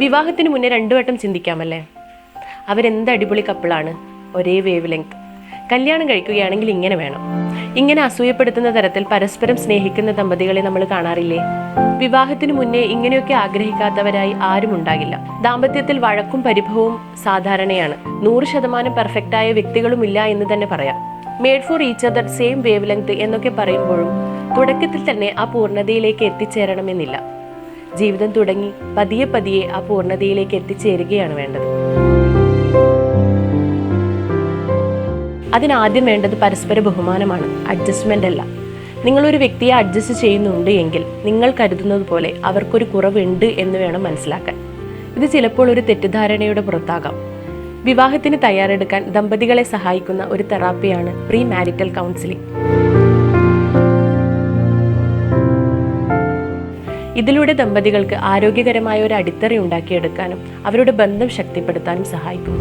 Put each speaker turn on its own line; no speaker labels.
വിവാഹത്തിന് മുന്നേ 2 വട്ടം ചിന്തിക്കാമല്ലേ? അവരെന്ത് അടിപൊളി കപ്പിളാണ്, ഒരേ വേവ് ലെങ്ത്. കല്യാണം കഴിക്കുകയാണെങ്കിൽ ഇങ്ങനെ വേണം. ഇങ്ങനെ അസൂയപ്പെടുത്തുന്ന തരത്തിൽ പരസ്പരം സ്നേഹിക്കുന്ന ദമ്പതികളെ നമ്മൾ കാണാറില്ലേ? വിവാഹത്തിന് മുന്നേ ഇങ്ങനെയൊക്കെ ആഗ്രഹിക്കാത്തവരായി ആരും ഉണ്ടാകില്ല. ദാമ്പത്യത്തിൽ വഴക്കും പരിഭവവും സാധാരണയാണ്. 100% പെർഫെക്റ്റായ വ്യക്തികളുമില്ല എന്ന് തന്നെ പറയാം. Made for each other, same wave length എന്നൊക്കെ പറയുമ്പോഴും തുടക്കത്തിൽ തന്നെ ആ പൂർണ്ണതയിലേക്ക് എത്തിച്ചേരണമെന്നില്ല. ജീവിതം തുടങ്ങി പതിയെ പതിയെ ആ പൂർണ്ണതയിലേക്ക് എത്തിച്ചേരുകയാണ് വേണ്ടത്. അതിനാദ്യം വേണ്ടത് പരസ്പര ബഹുമാനമാണ്, അഡ്ജസ്റ്റ്മെന്റ് അല്ല. നിങ്ങളൊരു വ്യക്തിയെ അഡ്ജസ്റ്റ് ചെയ്യുന്നുണ്ട് എങ്കിൽ നിങ്ങൾ കരുതുന്നത് പോലെ അവർക്കൊരു കുറവുണ്ട് എന്ന് വേണം മനസ്സിലാക്കാൻ. ഇത് ചിലപ്പോൾ ഒരു തെറ്റിദ്ധാരണയുടെ പുറത്താകാം. വിവാഹത്തിന് തയ്യാറെടുക്കാൻ ദമ്പതികളെ സഹായിക്കുന്ന ഒരു തെറാപ്പിയാണ് പ്രീ മാരിറ്റൽ കൗൺസിലിംഗ്. ഇതിലൂടെ ദമ്പതികൾക്ക് ആരോഗ്യകരമായ ഒരു അടിത്തറ ഉണ്ടാക്കിയെടുക്കാനും അവരുടെ ബന്ധം ശക്തിപ്പെടുത്താനും സഹായിക്കും.